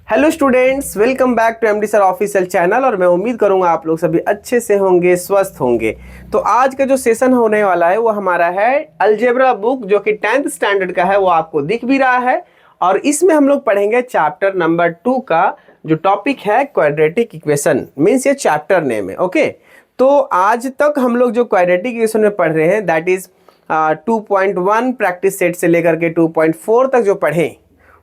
Hello students, welcome back to MD sir official channel. और मैं उम्मीद करूंगा आप लोग सभी अच्छे से होंगे, स्वस्थ होंगे। तो आज का जो सेशन होने वाला है वो हमारा है अलजेब्रा बुक, जो कि 10th स्टैंडर्ड का है। वो आपको दिख भी रहा है। और इसमें हम लोग पढ़ेंगे चैप्टर नंबर 2 का जो टॉपिक है क्वाड्रेटिक इक्वेशन, मीन्स ये चैप्टर नेम है। ओके, तो आज तक हम लोग जो क्वाड्रेटिक इक्वेशन में पढ़ रहे हैं दैट इज 2.1 प्रैक्टिस सेट से लेकर के 2.4 तक जो पढ़े,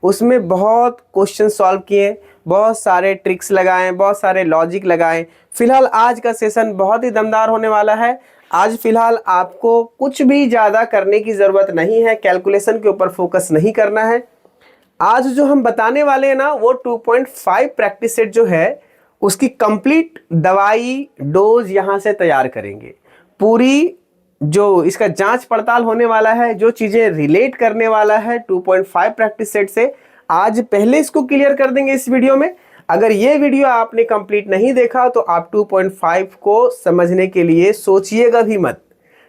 उसमें बहुत क्वेश्चन सॉल्व किए, बहुत सारे ट्रिक्स लगाए, बहुत सारे लॉजिक लगाए। फिलहाल आज का सेशन बहुत ही दमदार होने वाला है। आज फिलहाल आपको कुछ भी ज़्यादा करने की ज़रूरत नहीं है, कैलकुलेशन के ऊपर फोकस नहीं करना है। आज जो हम बताने वाले हैं ना, वो 2.5 प्रैक्टिस सेट जो है उसकी कंप्लीट दवाई डोज यहाँ से तैयार करेंगे। पूरी जो इसका जांच पड़ताल होने वाला है, जो चीजें रिलेट करने वाला है 2.5 प्रैक्टिस सेट से, आज पहले इसको क्लियर कर देंगे इस वीडियो में। अगर ये वीडियो आपने कंप्लीट नहीं देखा तो आप 2.5 को समझने के लिए सोचिएगा भी मत।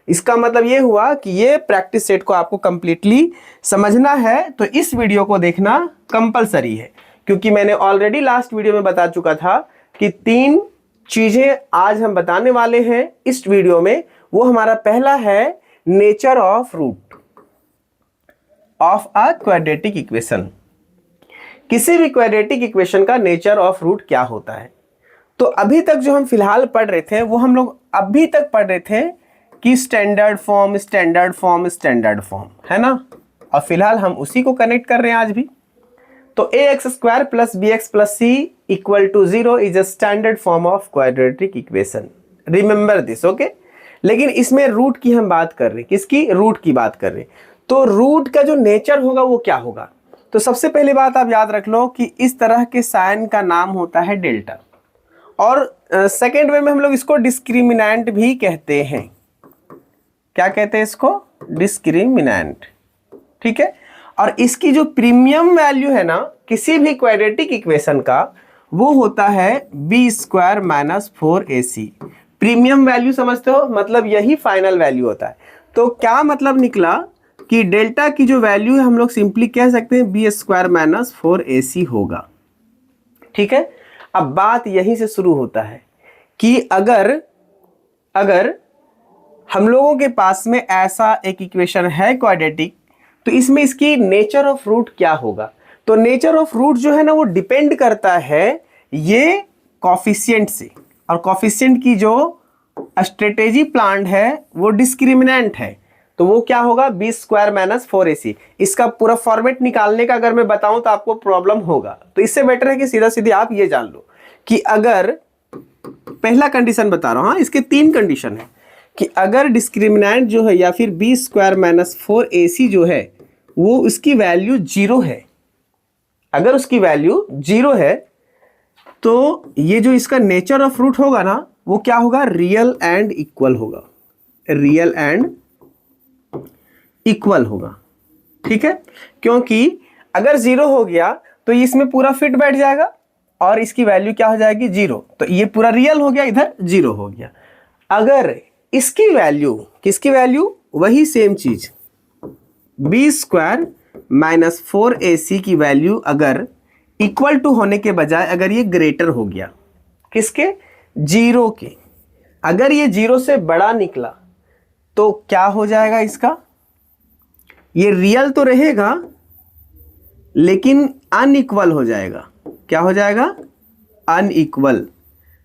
इसका मतलब ये हुआ कि ये प्रैक्टिस सेट को आपको कंप्लीटली समझना है, तो इस वीडियो को देखना कंपलसरी है। क्योंकि मैंने ऑलरेडी लास्ट वीडियो में बता चुका था कि 3 चीजें आज हम बताने वाले हैं इस वीडियो में। वो हमारा पहला है nature of root of a quadratic equation. किसी भी क्वाड्रेटिक इक्वेशन का नेचर ऑफ रूट क्या होता है। तो अभी तक जो हम फिलहाल पढ़ रहे थे वो हम लोग अभी तक पढ़ रहे थे कि standard form standard form standard form, है ना। और फिलहाल हम उसी को कनेक्ट कर रहे हैं आज भी। तो ax² + bx + c = 0 is a standard form of quadratic equation. Remember this, okay. लेकिन इसमें रूट की हम बात कर रहे हैं, किसकी? रूट की बात कर रहे हैं। तो रूट का जो नेचर होगा वो क्या होगा? तो सबसे पहली बात आप याद रख लो कि इस तरह के साइन का नाम होता है डेल्टा। और सेकेंड वे में हम लोग इसको डिस्क्रिमिनेंट भी कहते हैं। क्या कहते हैं इसको? डिस्क्रिमिनेंट, ठीक है। और इसकी जो प्रीमियम वैल्यू है ना किसी भी क्वाड्रेटिक इक्वेशन का, वो होता है b² - 4ac। प्रीमियम वैल्यू समझते हो, मतलब यही फाइनल वैल्यू होता है। तो क्या मतलब निकला कि डेल्टा की जो वैल्यू है हम लोग सिंपली कह सकते हैं b² - 4ac होगा, ठीक है। अब बात यहीं से शुरू होता है कि अगर हम लोगों के पास में ऐसा एक इक्वेशन है क्वाड्रेटिक, तो इसमें इसकी नेचर ऑफ रूट क्या होगा? तो नेचर ऑफ रूट जो है ना वो डिपेंड करता है ये कॉफिशिएंट से। और कॉफिशिएंट की जो स्ट्रेटेजी प्लांट है वो डिस्क्रिमिनेंट है। तो वो क्या होगा? b² - 4ac। इसका पूरा फॉर्मेट निकालने का अगर मैं बताऊं तो आपको प्रॉब्लम होगा। तो इससे बेटर है कि सीधा सीधी आप ये जान लो कि अगर पहला कंडीशन बता रहा हूं, हाँ, इसके 3 कंडीशन है कि अगर डिस्क्रिमिनेंट जो है या फिर b² - 4ac जो है वो उसकी वैल्यू 0 है, अगर उसकी वैल्यू 0 है तो ये जो इसका नेचर ऑफ रूट होगा ना वो क्या होगा? रियल एंड इक्वल होगा। रियल एंड इक्वल होगा, ठीक है। क्योंकि अगर 0 हो गया तो इसमें पूरा फिट बैठ जाएगा और इसकी वैल्यू क्या हो जाएगी? 0। तो ये पूरा रियल हो गया, इधर 0 हो गया। अगर इसकी वैल्यू, किसकी वैल्यू? वही सेम चीज b² - 4ac की वैल्यू अगर इक्वल टू होने के बजाय अगर ये ग्रेटर हो गया, किसके? 0 के। अगर ये 0 से बड़ा निकला तो क्या हो जाएगा इसका? ये रियल तो रहेगा लेकिन अनइक्वल हो जाएगा। क्या हो जाएगा? अनइक्वल।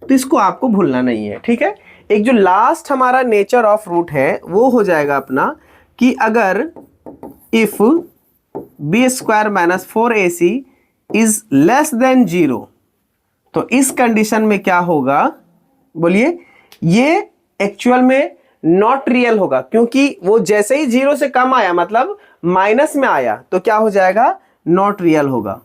तो इसको आपको भूलना नहीं है, ठीक है। एक जो लास्ट हमारा नेचर ऑफ रूट है वो हो जाएगा अपना कि अगर if b² - 4ac is less than 0, तो इस कंडीशन में क्या होगा? बोलिए। ये एक्चुअल में नॉट रियल होगा, क्योंकि वो जैसे ही 0 से कम आया, मतलब माइनस में आया, तो क्या हो जाएगा? नॉट रियल होगा।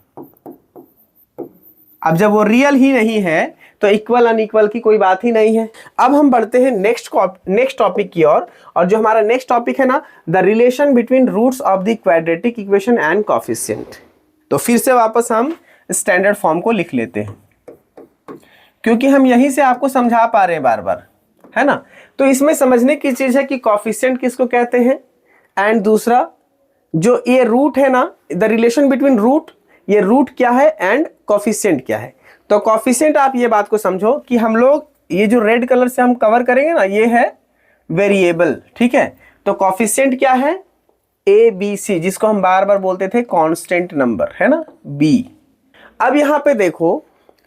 अब जब वो रियल ही नहीं है तो इक्वल अनइक्वल की कोई बात ही नहीं है। अब हम बढ़ते हैं नेक्स्ट टॉपिक की ओर। और जो हमारा नेक्स्ट टॉपिक है ना, the relation between roots of the quadratic equation and coefficient. तो फिर से वापस हम स्टैंडर्ड फॉर्म को लिख लेते हैं, क्योंकि हम यहीं से आपको समझा पा रहे हैं बार बार, है ना। तो इसमें समझने की चीज है कि कोएफिशिएंट किसको कहते हैं, एंड दूसरा जो ये रूट है ना, द रिलेशन बिटवीन रूट ये रूट क्या है एंड कोफिशिएंट क्या है। तो कोफिशिएंट आप ये बात को समझो कि हम लोग ये जो रेड कलर से हम कवर करेंगे ना, ये है वेरिएबल, ठीक है। तो कोफिशिएंट क्या है, ए बी सी, जिसको हम बार बार बोलते थे कांस्टेंट नंबर, है ना, बी। अब यहां पे देखो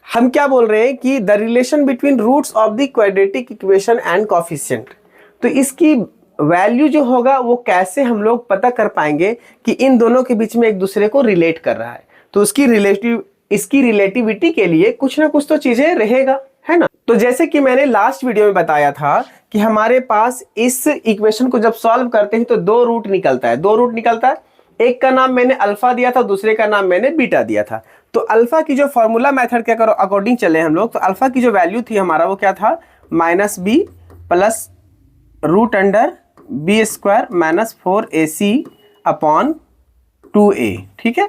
हम क्या बोल रहे हैं कि the relation between roots of the quadratic equation and coefficient. तो इसकी वैल्यू जो होगा वो कैसे हम लोग पता कर पाएंगे कि इन दोनों के बीच में एक दूसरे को रिलेट कर रहा है। तो इसकी रिलेटिविटी के लिए कुछ ना कुछ तो चीजें रहेगा, है ना। तो जैसे कि मैंने लास्ट वीडियो में बताया था कि हमारे पास इस इक्वेशन को जब सॉल्व करते हैं तो दो रूट निकलता है। एक का नाम मैंने अल्फा दिया था, दूसरे का नाम मैंने बीटा दिया था। तो अल्फा की जो फॉर्मूला मेथड के अकॉर्डिंग चले हम लोग, तो अल्फा की जो वैल्यू थी हमारा वो क्या था, -b plus root under b square minus 4ac upon 2a, ठीक है।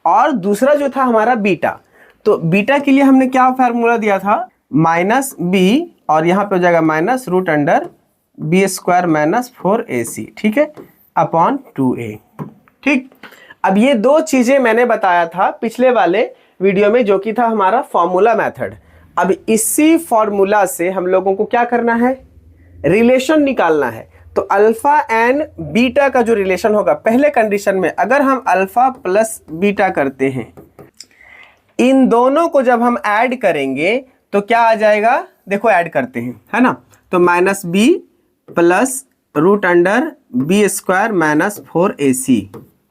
और दूसरा जो था हमारा बीटा, तो बीटा के लिए हमने क्या फार्मूला दिया था, -b और यहाँ पे हो जाएगा minus root under b square minus 4ac, ठीक है, अपॉन 2a, ठीक। अब ये दो चीजें मैंने बताया था पिछले वाले वीडियो में, जो कि था हमारा फॉर्मूला मेथड। अब इसी फॉर्मूला से हम लोगों को क्या करना है, रिलेशन निकालना है। तो अल्फा एंड बीटा का जो रिलेशन होगा, पहले कंडीशन में अगर हम अल्फा प्लस बीटा करते हैं, इन दोनों को जब हम ऐड करेंगे तो क्या आ जाएगा, देखो ऐड करते हैं, है ना। तो -b plus root under b square minus 4ac,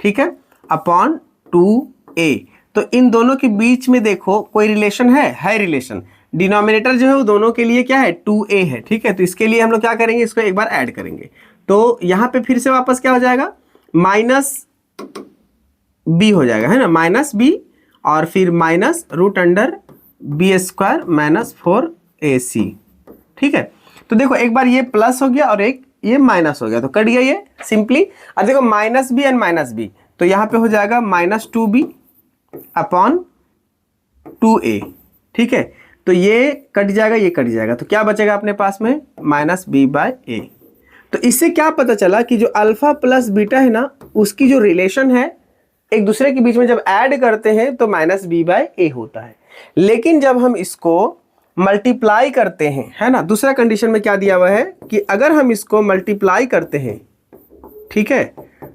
ठीक है, अपॉन 2a। तो इन दोनों के बीच में देखो कोई रिलेशन है रिलेशन। डिनोमिनेटर जो है वो दोनों के लिए क्या है, 2a है, ठीक है। तो इसके लिए हम लोग क्या करेंगे, इसको एक बार ऐड करेंगे। तो यहाँ पे फिर से वापस क्या हो जाएगा, -b हो जाएगा, है ना, -b और फिर minus root under b square minus 4ac, ठीक है। तो देखो एक बार ये प्लस हो गया और एक ये माइनस हो गया, तो कट गया ये सिंपली। अब देखो -b एंड -b, तो यहाँ पे हो जाएगा -2b अपॉन 2a, ठीक है। तो ये कट जाएगा, ये कट जाएगा, तो क्या बचेगा अपने पास में, -b/a। तो इससे क्या पता चला कि जो अल्फा प्लस बीटा है ना, उसकी जो रिलेशन है एक दूसरे के बीच में जब ऐड करते हैं तो -b/a होता है। लेकिन जब हम इसको मल्टीप्लाई करते हैं, है ना, दूसरा कंडीशन में क्या दिया हुआ है कि अगर हम इसको मल्टीप्लाई करते हैं, ठीक है,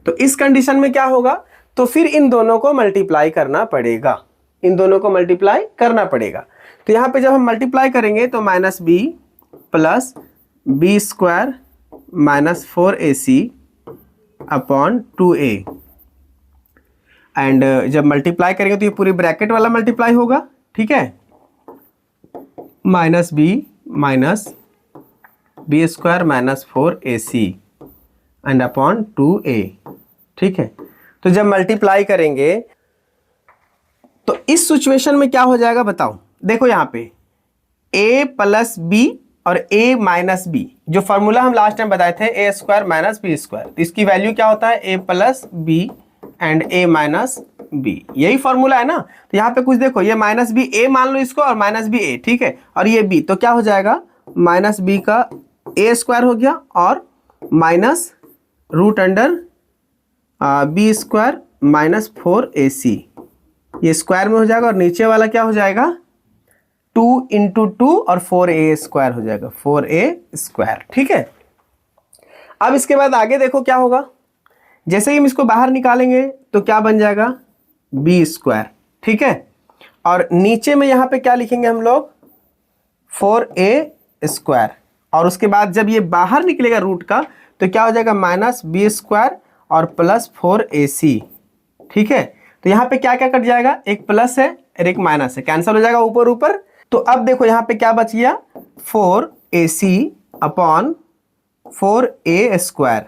तो इस कंडीशन में क्या होगा, तो फिर इन दोनों को मल्टीप्लाई करना पड़ेगा, तो यहाँ पे जब हम मल्टीप्लाई करेंगे तो -b plus b square minus 4ac upon 2a, and जब मल्टीप्लाई करेंगे तो ये पूरी ब्रैकेट वाला मल्टीप्लाई होगा, ठीक है, -b minus b square minus 4ac and upon 2a, ठीक है। तो जब मल्टीप्लाई करेंगे तो इस सिचुएशन में क्या हो जाएगा बताओ, देखो यहाँ पे a प्लस बी और a माइनस बी, जो फॉर्मूला हम लास्ट टाइम बताए थे, a square minus b square, तो इसकी वैल्यू क्या होता है, a plus b and a minus b, यही फॉर्मूला है ना। तो यहाँ पे कुछ देखो, ये -b a मान लो इसको और -b a, ठीक है, और ये b, तो क्या हो जाएगा, -b का a स्क्वायर हो गया और minus root under b square minus 4ac, ये स्क्वायर में हो जाएगा और नीचे वाला क्या हो जाएगा, 2 × 2 और 4a स्क्वायर हो जाएगा, 4a स्क्वायर, ठीक है। अब इसके बाद आगे देखो क्या होगा, जैसे ही हम इसको बाहर निकालेंगे तो क्या बन जाएगा, बी स्क्वायर, ठीक है, और नीचे में यहाँ पे क्या लिखेंगे हम लोग, 4a स्क्वायर, और उसके बाद जब ये बाहर निकलेगा रूट का तो क्या हो जाएगा, -b स्क्वायर और प्लस 4ac, ठीक है। तो यहाँ पे क्या क्या कट जाएगा, एक प्लस है और एक माइनस है, कैंसिल हो जाएगा ऊपर ऊपर। तो अब देखो यहाँ पे क्या बच गया, 4ac अपॉन 4a स्क्वायर,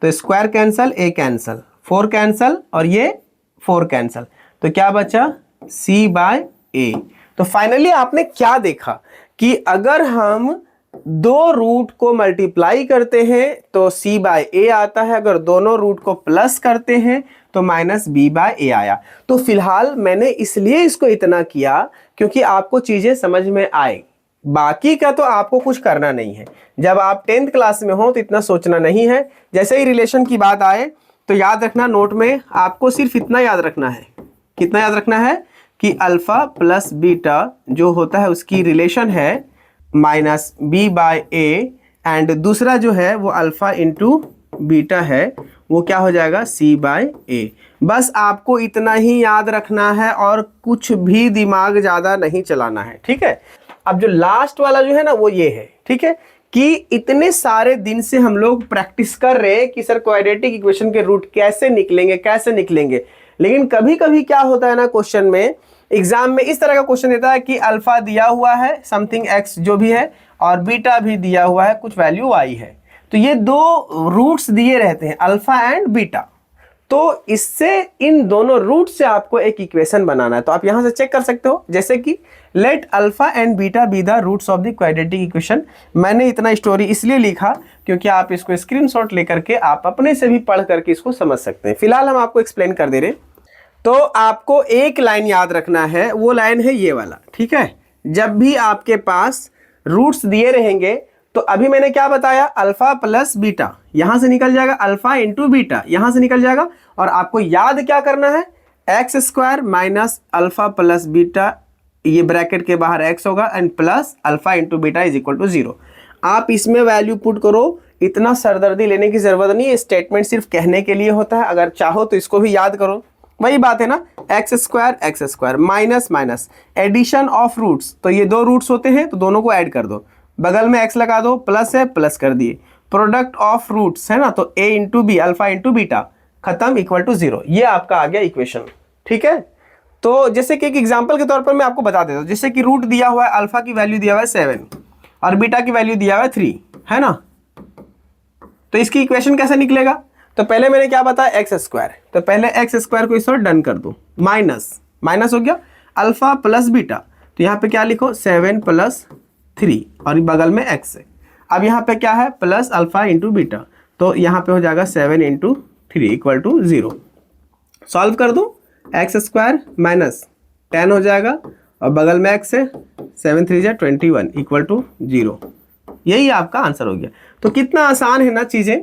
तो square cancel, a cancel, 4 cancel और ये 4 कैंसल, तो क्या बचा, c/a। तो फाइनली आपने क्या देखा कि अगर हम दो रूट को मल्टीप्लाई करते हैं तो c/a आता है, अगर दोनों रूट को प्लस करते हैं तो -b/a आया। तो फिलहाल मैंने इसलिए इसको इतना किया क्योंकि आपको चीजें समझ में आए, बाकी का तो आपको कुछ करना नहीं है। जब आप 10th क्लास में हो तो इतना सोचना नहीं है, जैसे ही रिलेशन की बात आए तो याद रखना, नोट में आपको सिर्फ इतना याद रखना है कितना याद रखना है कि अल्फा प्लस बीटा जो होता है उसकी रिलेशन है -b/a, एंड दूसरा जो है वो अल्फा इंटू बीटा है, वो क्या हो जाएगा c/a। बस आपको इतना ही याद रखना है और कुछ भी दिमाग ज़्यादा नहीं चलाना है, ठीक है। अब जो लास्ट वाला जो है ना वो ये है, ठीक है, कि इतने सारे दिन से हम लोग प्रैक्टिस कर रहे हैं कि सर क्वाड्रेटिक इक्वेशन के रूट कैसे निकलेंगे, लेकिन कभी कभी क्या होता है ना, क्वेश्चन में, एग्जाम में इस तरह का क्वेश्चन देता है कि अल्फा दिया हुआ है समथिंग x जो भी है, और बीटा भी दिया हुआ है कुछ वैल्यू y है, तो ये दो रूट्स दिए रहते हैं अल्फा एंड बीटा, तो इससे इन दोनों रूट से आपको एक इक्वेशन बनाना है। तो आप यहां से चेक कर सकते हो, जैसे कि let alpha and beta be the roots of the quadratic equation. मैंने इतना स्टोरी इसलिए लिखा क्योंकि आप इसको स्क्रीनशॉट लेकर के आप अपने से भी पढ़ करके इसको समझ सकते हैं। फिलहाल हम आपको एक्सप्लेन कर दे रहे। तो आपको एक लाइन याद रखना है, वो लाइन है ये वाला, ठीक है। जब भी आपके पास रूट्स दिए रहेंगे तो अभी मैंने क्या बताया, अल्फा प्लस बीटा, यहां से निकल जाएगा अल्फा इंटू बीटा, यहां से निकल जाएगा, और आपको याद क्या करना है, x square minus alpha plus beta, ये ब्रैकेट के बाहर एक्स होगा, and plus alpha into beta is equal to 0। आप इसमें वैल्यू पुट करो, इतना सरदर्दी लेने की जरूरत नहीं है, स्टेटमेंट सिर्फ कहने के लिए होता है, अगर चाहो तो इसको भी याद करो, वही बात है ना, x square minus minus addition of roots, तो ये दो रूट्स होते हैं तो दोनों को ऐड कर दो, बगल में x लगा दो, प्लस है प्लस कर दिए, प्रोडक्ट ऑफ रूट्स है ना, तो a into b alpha into beta खत्म इक्वल टू 0, ये आपका आ गया इक्वेशन, ठीक है। तो जैसे कि एक एग्जांपल के तौर पर मैं आपको बता देता हूं, जैसे कि रूट दिया हुआ है, अल्फा की वैल्यू दिया हुआ है 7 और बीटा की वैल्यू दिया हुआ है 3, है ना, तो इसकी इक्वेशन कैसे निकलेगा, तो पहले मैंने क्या बताया एक्स स्क्वायर, तो पहले एक्स स्क्वायर को इस तरह डन कर दो, माइनस हो गया अल्फा प्लस बीटा, तो यहाँ पे क्या लिखो 7 प्लस 3 और बगल में x है, अब यहाँ पे क्या है प्लस अल्फा इंटू बीटा, तो यहाँ पे हो जाएगा 7 इंटू 3 इक्वल टू 0। सॉल्व कर दो, एक्स स्क्वायर माइनस 10 हो जाएगा और बगल में x है, 7 3 जा 21 इक्वल टू 0, यही आपका आंसर हो गया। तो कितना आसान है ना चीजें।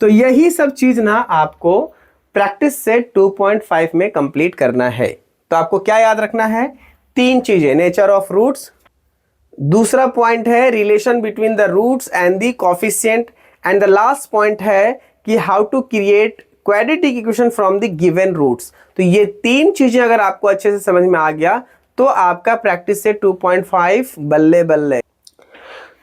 तो यही सब चीज ना आपको प्रैक्टिस से 2.5 में कंप्लीट करना है। तो आपको क्या याद रखना है, 3 चीजें, नेचर ऑफ रूट्स, दूसरा पॉइंट है relation between the roots and the coefficient, and the last point है कि how to create quadratic equation from the given roots. तो ये 3 चीजें अगर आपको अच्छे से समझ में आ गया तो आपका प्रैक्टिस से 2.5 बल्ले बल्ले।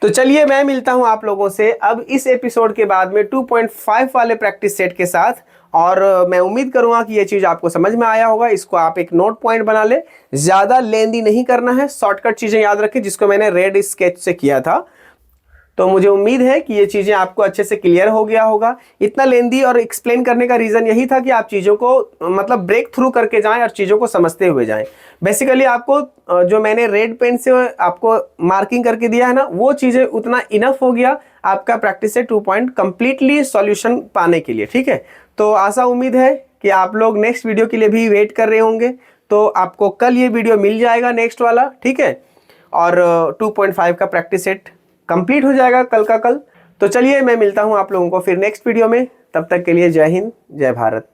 तो चलिए मैं मिलता हूं आप लोगों से अब इस एपिसोड के बाद में 2.5 वाले प्रैक्टिस सेट के साथ, और मैं उम्मीद करूंगा कि ये चीज आपको समझ में आया होगा। इसको आप एक नोट पॉइंट बना ले, ज्यादा लेंदी नहीं करना है, शॉर्टकट चीजें याद रखें, जिसको मैंने रेड स्केच से किया था। तो मुझे उम्मीद है कि ये चीजें आपको अच्छे से क्लियर हो गया होगा। इतना लेंदी और एक्सप्लेन करने का रीजन यही था कि आप चीजों को मतलब ब्रेक थ्रू करके जाएं और चीजों को समझते हुए जाएं। बेसिकली आपको जो मैंने रेड पेन से आपको मार्किंग करके दिया है ना, वो चीजें उतना इनफ हो गया आपका प्रैक्टिस से 2 पॉइंट कंप्लीटली सॉल्यूशन पाने के लिए, ठीक है। तो आशा उम्मीद है कि आप लोग नेक्स्ट वीडियो के लिए भी वेट कर रहे होंगे, तो आपको कल ये वीडियो मिल जाएगा नेक्स्ट वाला, ठीक है, और 2.5 का प्रैक्टिस सेट कंप्लीट हो जाएगा कल का कल। तो चलिए मैं मिलता हूं आप लोगों को फिर नेक्स्ट वीडियो में, तब तक के लिए जय हिंद जय भारत।